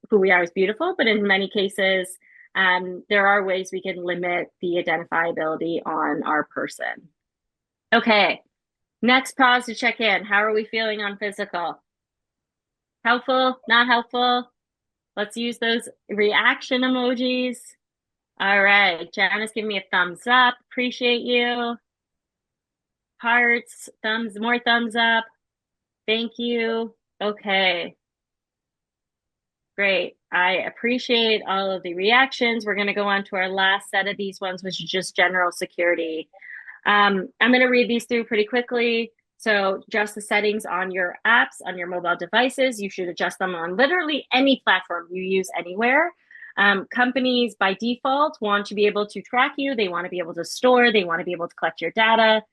who we are is beautiful. But in many cases, there are ways we can limit the identifiability on our person. Okay, next pause to check in. How are we feeling on physical? Helpful? Not helpful? Let's use those reaction emojis. All right, Janice, give me a thumbs up. Appreciate you. Hearts, thumbs, more thumbs up. Thank you. Okay. Great. I appreciate all of the reactions. We're going to go on to our last set of these ones, which is just general security. I'm going to read these through pretty quickly. So just the settings on your apps, on your mobile devices, you should adjust them on literally any platform you use anywhere. Companies by default want to be able to track you. They want to be able to store. They want to be able to collect your data.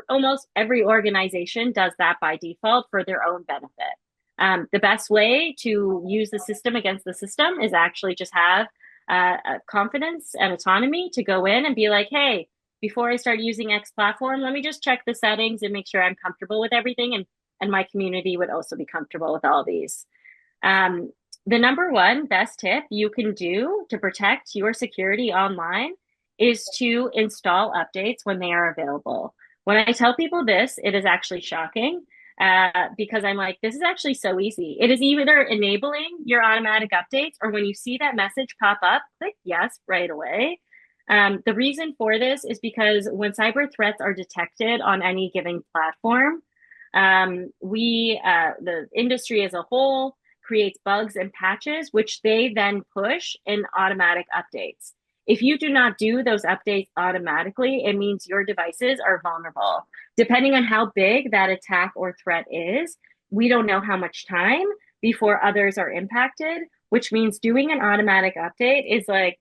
Almost every organization does that by default for their own benefit. The best way to use the system against the system is actually just have confidence and autonomy to go in and be like, hey, before I start using X platform, let me just check the settings and make sure I'm comfortable with everything. And my community would also be comfortable with all these. The number one best tip you can do to protect your security online is to install updates when they are available. When I tell people this, it is actually shocking because I'm like, this is actually so easy. It is either enabling your automatic updates or when you see that message pop up, click yes right away. The reason for this is because when cyber threats are detected on any given platform, the industry as a whole creates bugs and patches, which they then push in automatic updates. If you do not do those updates automatically, it means your devices are vulnerable. Depending on how big that attack or threat is, we don't know how much time before others are impacted, which means doing an automatic update is like,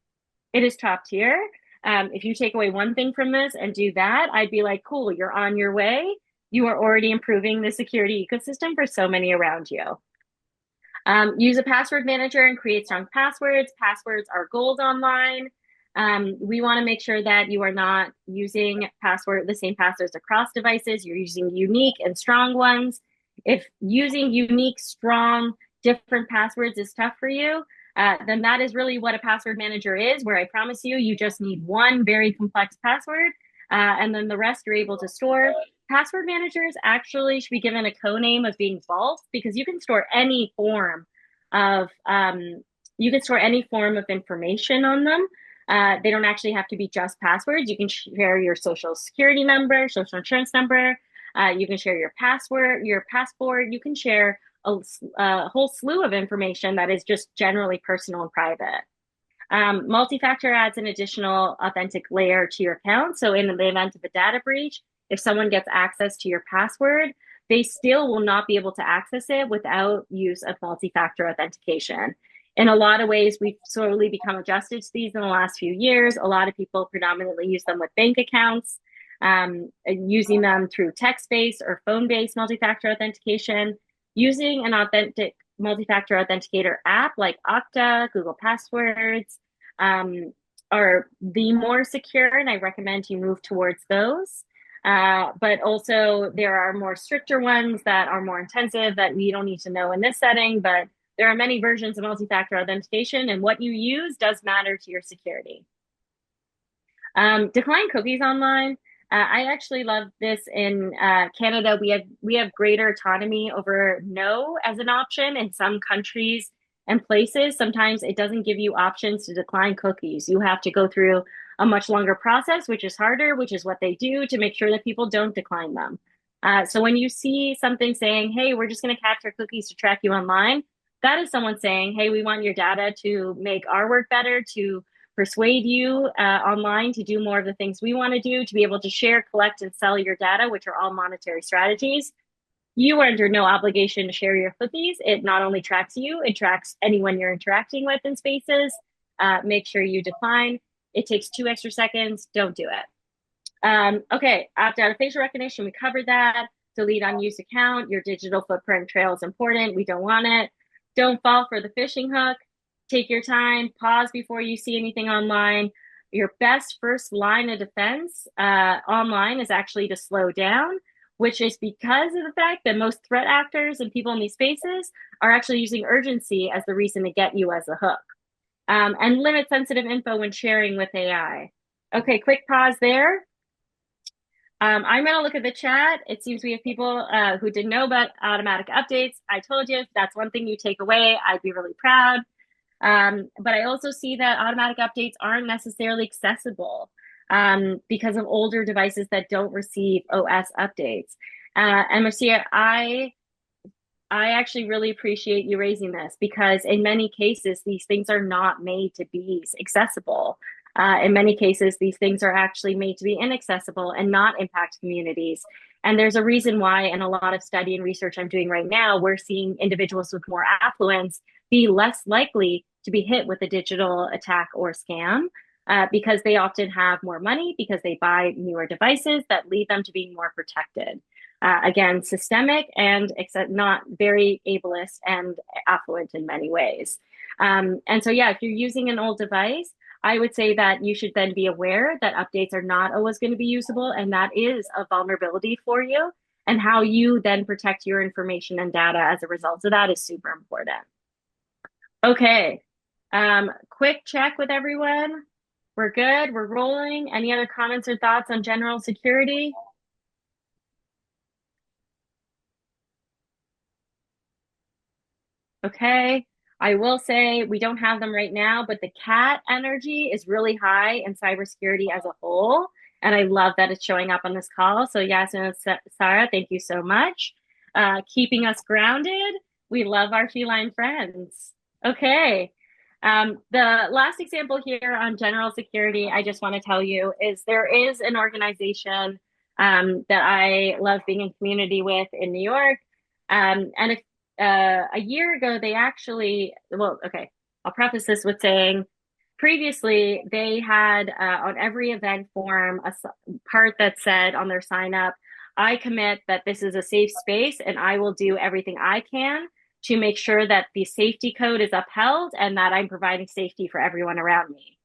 it is top tier. If you take away one thing from this and do that, I'd be like, cool, you're on your way. You are already improving the security ecosystem for so many around you. Use a password manager and create strong passwords. Passwords are gold online. We want to make sure that you are not using the same passwords across devices. You're using unique and strong ones. If using unique, strong, different passwords is tough for you, then that is really what a password manager is, where I promise you, you just need one very complex password, and then the rest you're able to store. Password managers actually should be given a co-name of being vault because you can store any form of information on them. They don't actually have to be just passwords. You can share your social security number, social insurance number. You can share your password, your passport. You can share a whole slew of information that is just generally personal and private. Multi-factor adds an additional authentic layer to your account. So in the event of a data breach, if someone gets access to your password, they still will not be able to access it without use of multi-factor authentication. In a lot of ways, we've slowly become adjusted to these in the last few years. A lot of people predominantly use them with bank accounts, using them through text-based or phone-based multi-factor authentication, using an authentic multi-factor authenticator app like Okta, Google Passwords, are the more secure, and I recommend you move towards those. But also there are more stricter ones that are more intensive that we don't need to know in this setting, but there are many versions of multi-factor authentication, and what you use does matter to your security. Decline cookies online. I actually love this in Canada. We have greater autonomy over no as an option in some countries and places. Sometimes it doesn't give you options to decline cookies. You have to go through a much longer process, which is harder, which is what they do to make sure that people don't decline them. So when you see something saying, hey, we're just going to capture cookies to track you online, that is someone saying, hey, we want your data to make our work better, to persuade you online to do more of the things we want to do, to be able to share, collect, and sell your data, which are all monetary strategies. You are under no obligation to share your cookies. It not only tracks you, it tracks anyone you're interacting with in spaces. Make sure you decline. It takes 2 extra seconds. Don't do it. Okay, opt out of facial recognition. We covered that. Delete unused account. Your digital footprint trail is important. We don't want it. Don't fall for the phishing hook. Take your time. Pause before you see anything online. Your best first line of defense online is actually to slow down, which is because of the fact that most threat actors and people in these spaces are actually using urgency as the reason to get you as a hook. and limit sensitive info when sharing with AI. Okay, quick pause there. I'm going to look at the chat. It seems we have people who didn't know about automatic updates. I told you, if that's one thing you take away, I'd be really proud. But I also see that automatic updates aren't necessarily accessible because of older devices that don't receive OS updates. And Marcia, I actually really appreciate you raising this because in many cases, these things are not made to be accessible. In many cases, these things are actually made to be inaccessible and not impact communities. And there's a reason why, in a lot of study and research I'm doing right now, we're seeing individuals with more affluence be less likely to be hit with a digital attack or scam because they often have more money, because they buy newer devices that lead them to being more protected. Again, systemic and not very ableist and affluent in many ways. And so, yeah, if you're using an old device, I would say that you should then be aware that updates are not always going to be usable, and that is a vulnerability for you. And how you then protect your information and data as a result of that is super important. Okay, quick check with everyone. We're good, we're rolling. Any other comments or thoughts on general security? Okay, I will say we don't have them right now, but the cat energy is really high in cybersecurity as a whole. And I love that it's showing up on this call. So Yasmin and Sarah, thank you so much. Keeping us grounded. We love our feline friends. Okay. The last example here on general security, I just want to tell you is there is an organization that I love being in community with in New York. And if a year ago, they actually, well, okay, I'll preface this with saying previously they had on every event form a part that said on their sign up, I commit that this is a safe space and I will do everything I can to make sure that the safety code is upheld and that I'm providing safety for everyone around me.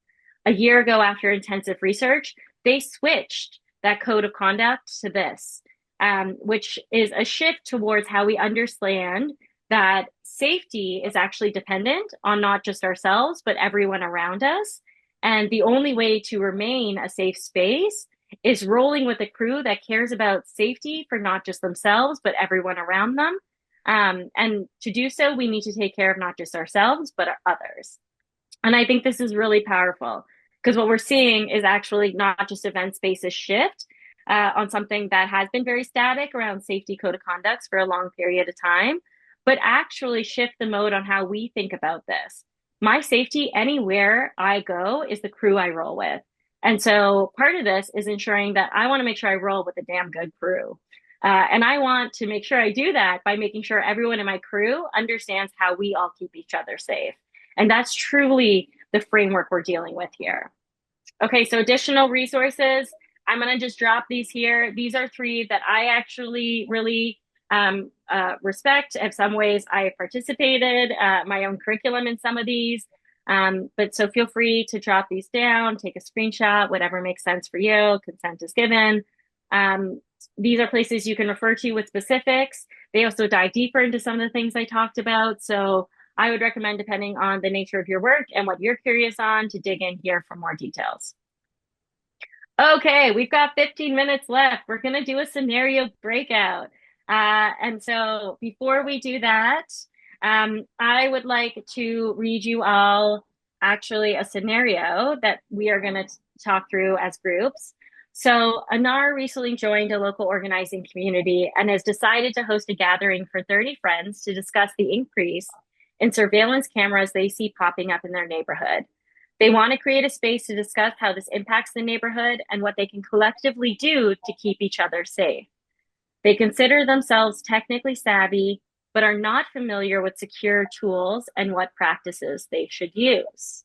A year ago, after intensive research, they switched that code of conduct to this, which is a shift towards how we understand that safety is actually dependent on not just ourselves, but everyone around us. And the only way to remain a safe space is rolling with a crew that cares about safety for not just themselves, but everyone around them. And to do so, we need to take care of not just ourselves, but others. And I think this is really powerful because what we're seeing is actually not just event spaces shift on something that has been very static around safety code of conducts for a long period of time, but actually shift the mode on how we think about this. My safety anywhere I go is the crew I roll with. And so part of this is ensuring that I want to make sure I roll with a damn good crew. And I want to make sure I do that by making sure everyone in my crew understands how we all keep each other safe. And that's truly the framework we're dealing with here. Okay, so additional resources. I'm going to just drop these here. These are three that I actually really respect. In some ways, I participated my own curriculum in some of these. But so feel free to drop these down, take a screenshot, whatever makes sense for you. Consent is given. These are places you can refer to with specifics. They also dive deeper into some of the things I talked about. So I would recommend, depending on the nature of your work and what you're curious on, to dig in here for more details. Okay, we've got 15 minutes left. We're going to do a scenario breakout. And so before we do that, I would like to read you all actually a scenario that we are going to talk through as groups. So Anar recently joined a local organizing community and has decided to host a gathering for 30 friends to discuss the increase in surveillance cameras they see popping up in their neighborhood. They want to create a space to discuss how this impacts the neighborhood and what they can collectively do to keep each other safe. They consider themselves technically savvy, but are not familiar with secure tools and what practices they should use.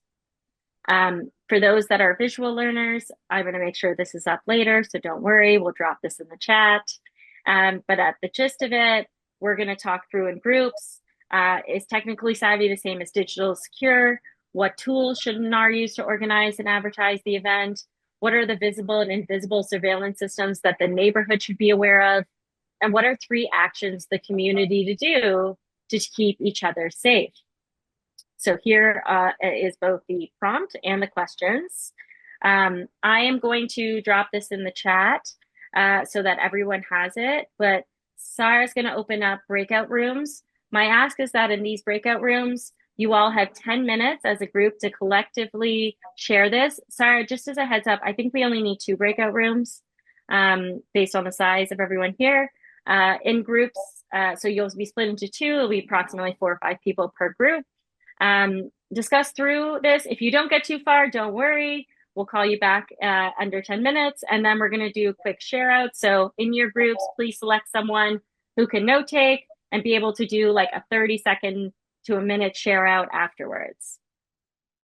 For those that are visual learners, I'm going to make sure this is up later, so don't worry, we'll drop this in the chat. But at the gist of it, we're going to talk through in groups. Is technically savvy the same as digital secure? What tools should NAR use to organize and advertise the event? What are the visible and invisible surveillance systems that the neighborhood should be aware of? And what are 3 actions the community to do to keep each other safe? So here is both the prompt and the questions. I am going to drop this in the chat so that everyone has it, but Sarah's going to open up breakout rooms. My ask is that in these breakout rooms, you all have 10 minutes as a group to collectively share this. Sarah, just as a heads up, I think we only need 2 breakout rooms based on the size of everyone here in groups. So you'll be split into 2. It'll be approximately 4 or 5 people per group. Discuss through this. If you don't get too far, don't worry. We'll call you back under 10 minutes, and then we're going to do a quick share out. So in your groups, please select someone who can note take and be able to do like a 30-second to a minute share out afterwards.